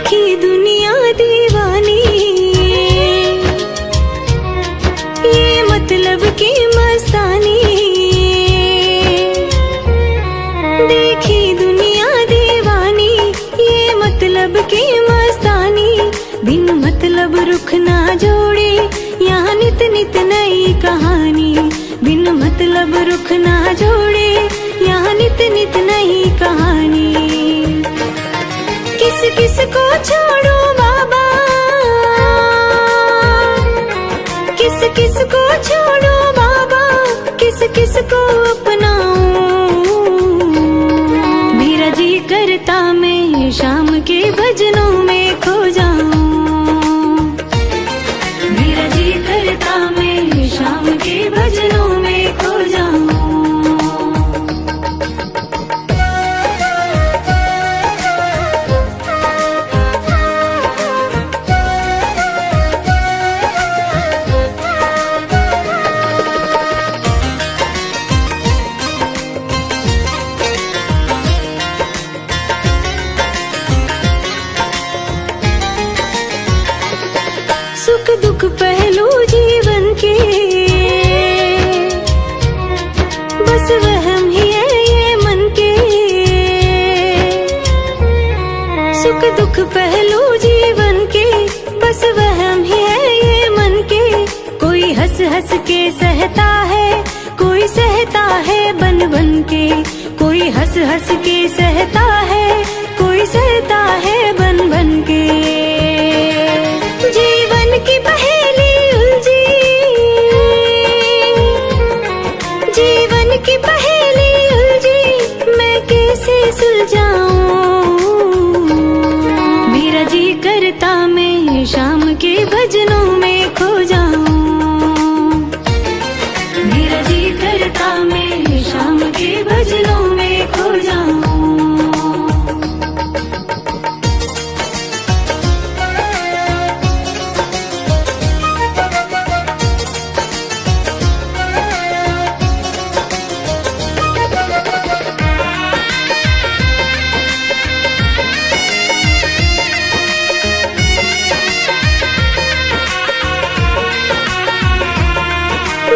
देखी दुनिया दीवानी, ये मतलब की मस्तानी। देखी दुनिया दीवानी, ये मतलब की मस्तानी। बिन मतलब रुख ना जोड़े, यहाँ नित नित नई कहानी। बिन मतलब रुख ना जोड़े, यहाँ नित नित नई कहानी। किस किस को छोड़ो बाबा, किस किस को छोड़ो बाबा, किस किस को अपनाऊं। मेरा जी करता मैं शाम के भजनों में खो जाऊं। मेरा जी करता मैं शाम के भजनों में खो जाऊं। सुख दुख पहलू जीवन के, बस वहम ही है ये मन के। सुख दुख पहलू जीवन के, बस वहम ही है ये मन के। कोई हंस हंस के सहता है, कोई सहता है बन बन के। कोई हंस हंस के सहता है, कोई सहता है बन बन के। जीवन की पहेली उलझी, जीवन की पहेली उलझी, मैं कैसे सुलझाऊं। मेरा जी करता मैं शाम के भजनों में खो जाऊं। मेरा जी करता मैं शाम के भजनों में खो जाऊं।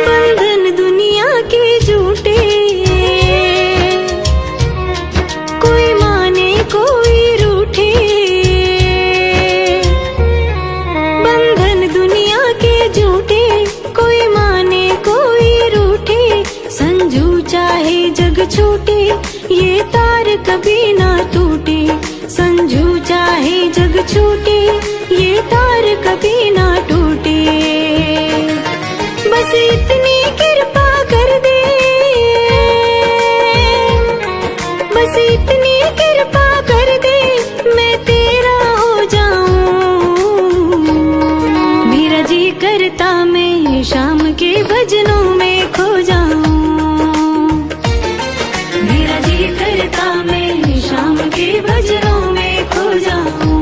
बंधन दुनिया के झूठे, कोई माने कोई रूठे। बंधन दुनिया के झूठे, कोई माने कोई रूठे। संजू चाहे जग छूटे, ये तार कभी ना टूटे। संजू चाहे जग छूटे, ये तार कभी ना टूटे। बस इतनी कृपा कर दे, बस इतनी कृपा कर दे, मैं तेरा हो जाऊं। मेरा जी करता मैं शाम के भजनों में खो जाऊं। मेरा जी करता मैं शाम के भजनों में खो जाऊं।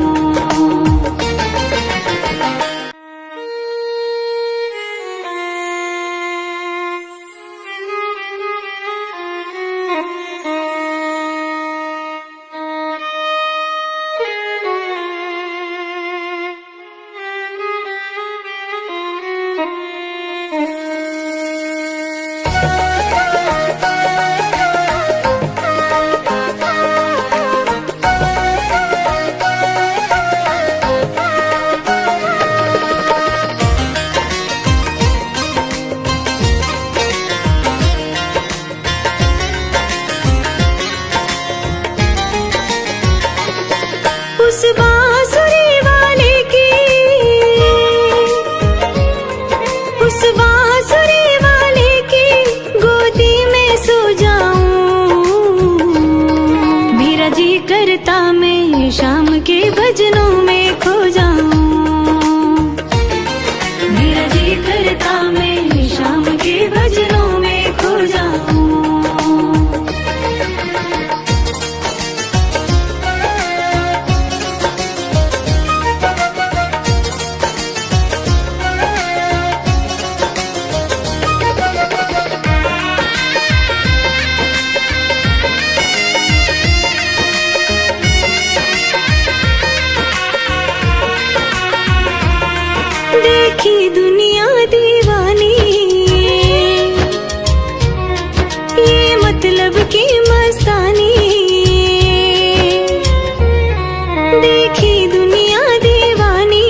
देखी दुनिया दीवानी,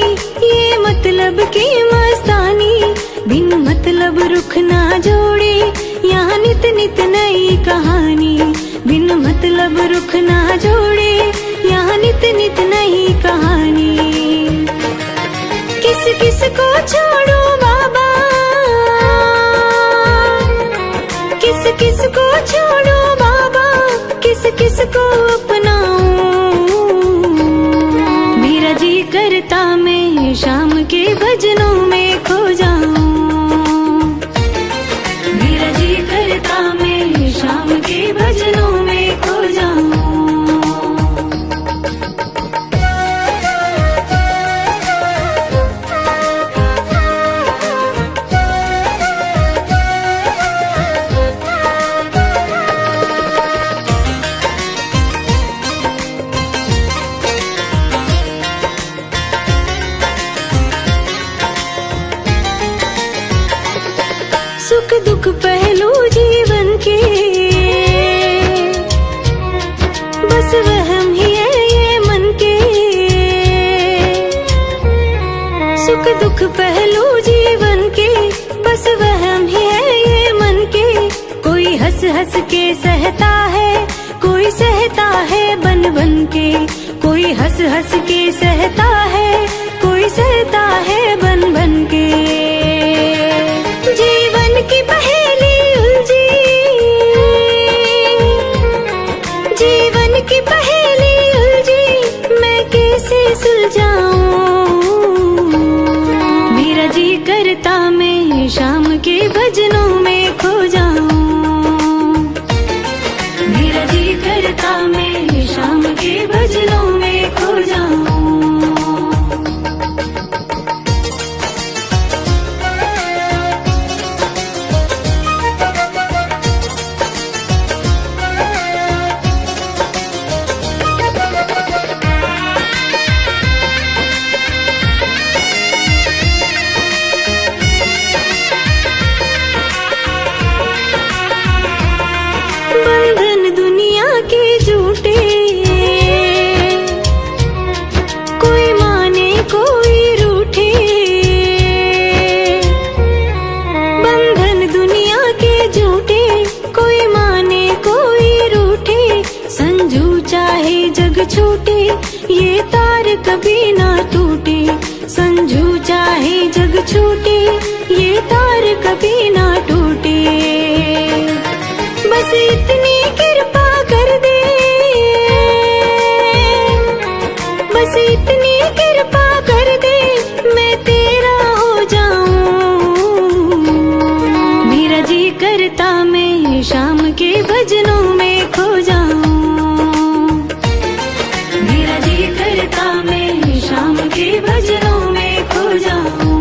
ये मतलब की मस्तानी। बिन मतलब रुख ना जोड़े, यहाँ नित नित नई कहानी। बिन मतलब रुख ना जोड़े, यहाँ नित नित नई कहानी। किस किस को छोड़ो बाबा, किस किस को छोड़ो बाबा, किस किस को अपनाऊं। मेरा जी करता मैं शाम के भजनों में खो जाऊं। मेरा जी करता मैं शाम के भजनों में खो जाऊं। सुख दुख पहलू जीवन के, बस वहम ही है ये मन के। सुख दुख पहलू जीवन के, बस वहम ही है ये मन के। कोई हंस हंस के सहता है, कोई सहता है बन बन के। कोई हंस हंस के सहता है, कोई सहता है बन बन के। जीवन की पहेली उलझी, जीवन की पहेली उलझी, मैं कैसे सुलझाऊं। मेरा जी करता मैं शाम के भजनों में खो जाऊं। मेरा जी करता मैं शाम के भजनों में खो जाऊं। बंधन दुनिया के झूठे, कोई माने कोई रूठे। बंधन दुनिया के झूठे, कोई माने कोई रूठे। संजू चाहे जग छूटे, ये तार कभी ना टूटे। संजू चाहे जग छूटे, ये तार कभी ना टूटे। बस इतनी कृपा कर दे, बस इतनी कृपा कर दे, मैं तेरा हो जाऊं। मेरा जी करता मैं शाम के भजनों में खो जाऊं। मेरा जी करता मैं शाम के भजनों में खो जाऊं।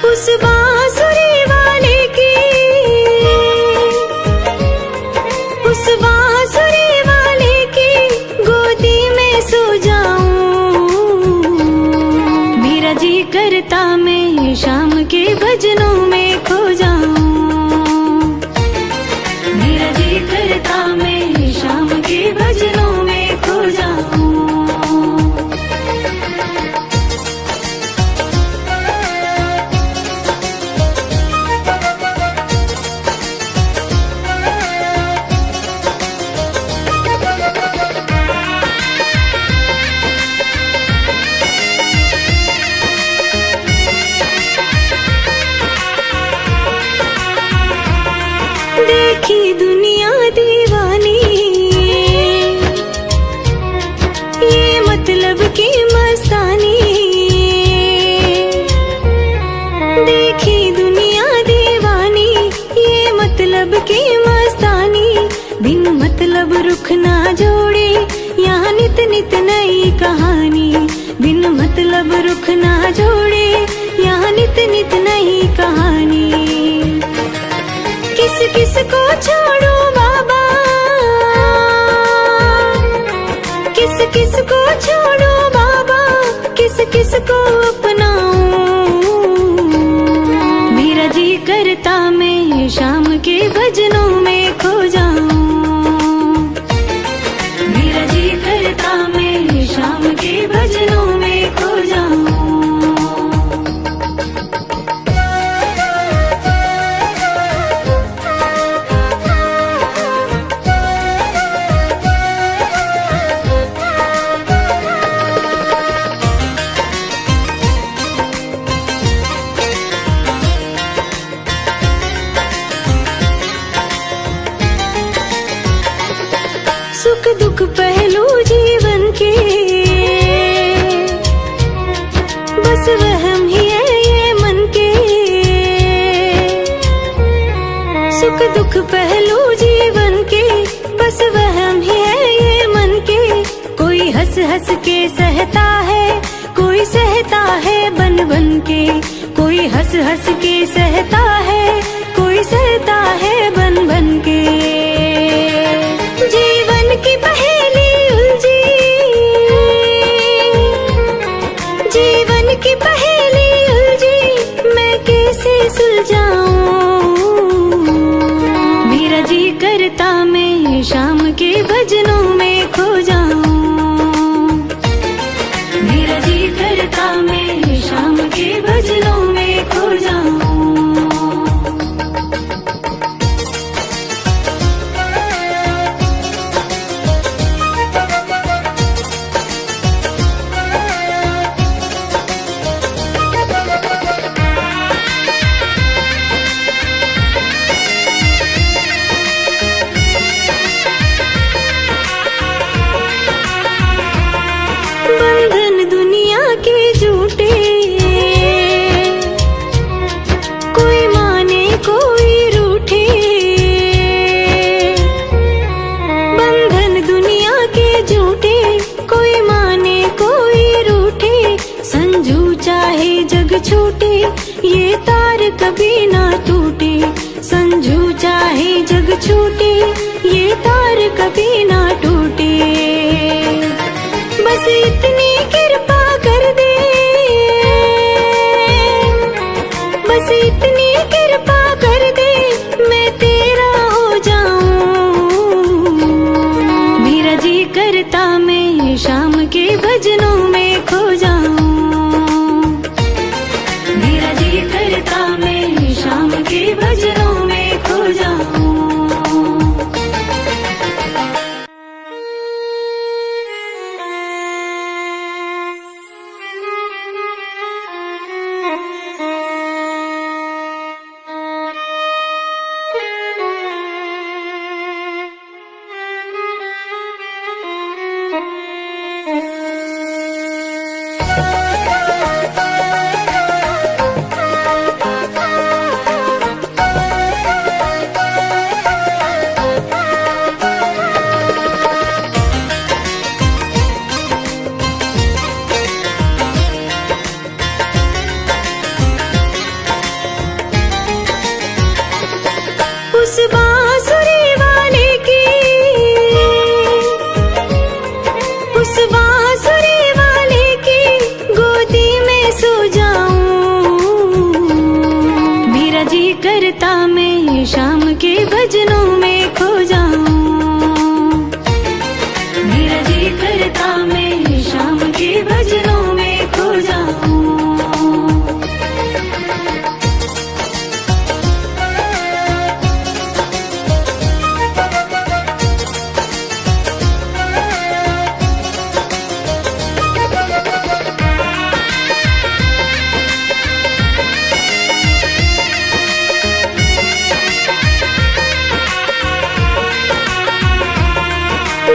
उस बांसुरी वाले की, उस बांसुरी वाले की गोदी में सो जाऊं। मेरा जी करता मैं शाम के भजनों में खो जाऊं। मेरा जी करता मैं शाम के भजनों में खो जाऊं। ना जोड़े, यहाँ नित नित नई कहानी। बिन मतलब रुख ना जोड़े, यहाँ नित नित नई कहानी। किस किस को छोड़ो बाबा, किस किस को छोड़ो बाबा, किस किस को अपनाऊं। मेरा जी करता मैं शाम के भजनों में खो जाऊं। मेरा जी करता मैं शाम के भजनों में खो जाऊं। सुख दुख पहलू जीवन के, बस वहम ही है ये मन के। सुख दुख पहलू जीवन के, बस वहम ही है ये मन के। कोई हंस हंस के सहता है, कोई सहता है बन बन के। कोई हंस हंस के सहता है, कोई सहता है बन बन के। जीवन की पहेली उलझी, जीवन की पहेली उलझी, मैं कैसे सुलझाऊं। मेरा जी करता मैं शाम के भजनों में खो जाऊं। मेरा जी करता मैं शाम के भजनों में खो जाऊं। बंधन दुनिया के झूठे, कोई माने कोई रूठे। बंधन दुनिया के झूठे, कोई माने कोई रूठे। संजू चाहे जग छूटे, ये तार कभी ना टूटे। संजू चाहे जग छूटे, ये तार कभी ना टूटे। बस इतनी कृपा कर दे, बस इतनी कृपा कर दे, मैं तेरा हो जाऊं। मेरा जी करता मैं शाम के भजनों में खो जाऊं। मेरा जी करता मैं शाम के भजनों में खो जाऊं। उस बांसुरी वाले की, उस बांसुरी वाले की गोदी में सो जाऊं। मेरा जी करता मैं शाम के भजनों में खो जाऊं। मेरा जी करता मैं शाम के भजनों में खो जाऊं।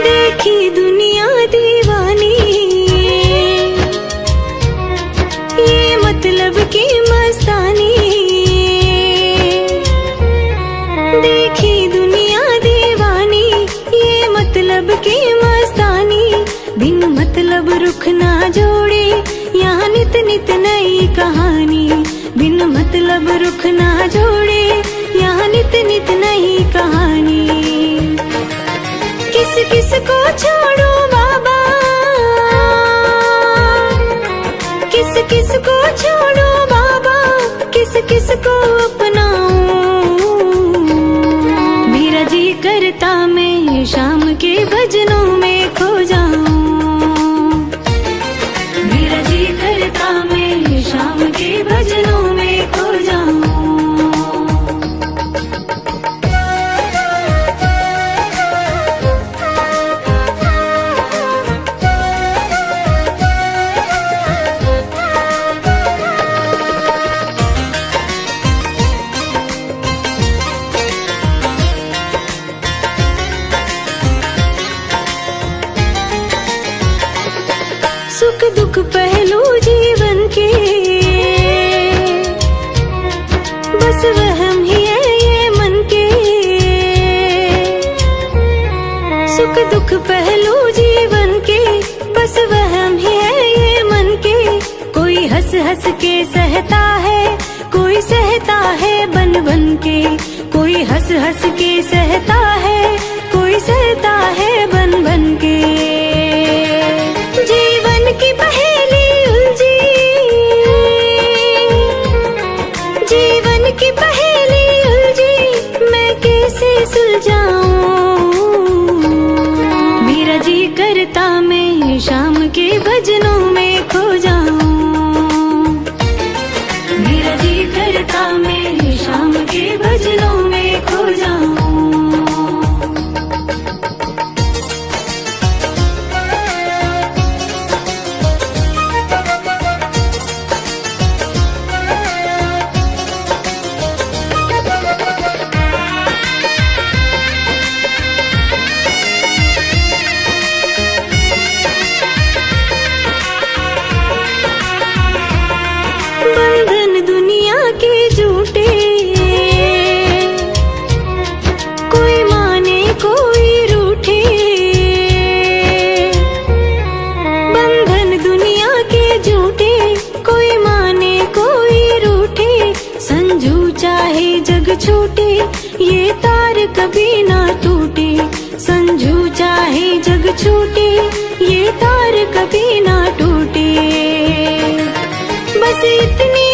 देखी दुनिया दीवानी, ये मतलब की मस्तानी। देखी दुनिया दीवानी, ये मतलब ना जोड़े, यहाँ नित नित नई कहानी। बिन मतलब रुख ना जोड़े, यहाँ नित नित नई कहानी। किस किस को छोड़ो बाबा, किस किस को छोड़ो बाबा, किस किस को अपनाऊं। मेरा जी करता मैं शाम के भजनों में खो जाऊं। मेरा जी करता मैं शाम के भजनों में खो जाऊं। सुख दुख पहलू जीवन के, बस वहम ही है ये मन के। सुख दुख पहलू जीवन के, बस वहम ही है ये मन के। कोई हंस हंस के सहता है, कोई सहता है बन बन के। कोई हंस हंस के सहता है, कोई सहता है बन बन के। जीवन की पहेली उलझी, जीवन की पहेली उलझी, मैं कैसे सुलझाऊं। मेरा जी करता मैं शाम के भजनों में खो जाऊं। मेरा जी करता मैं शाम के भजनों में खो जाऊं। बंधन दुनिया के झूठे, कोई माने कोई रूठे। बंधन दुनिया के झूठे, कोई माने कोई रूठे। संजू चाहे जग छूटे, ये तार कभी ना टूटे। संजू चाहे जग छूटे, ये तार कभी ना टूटे। बस इतनी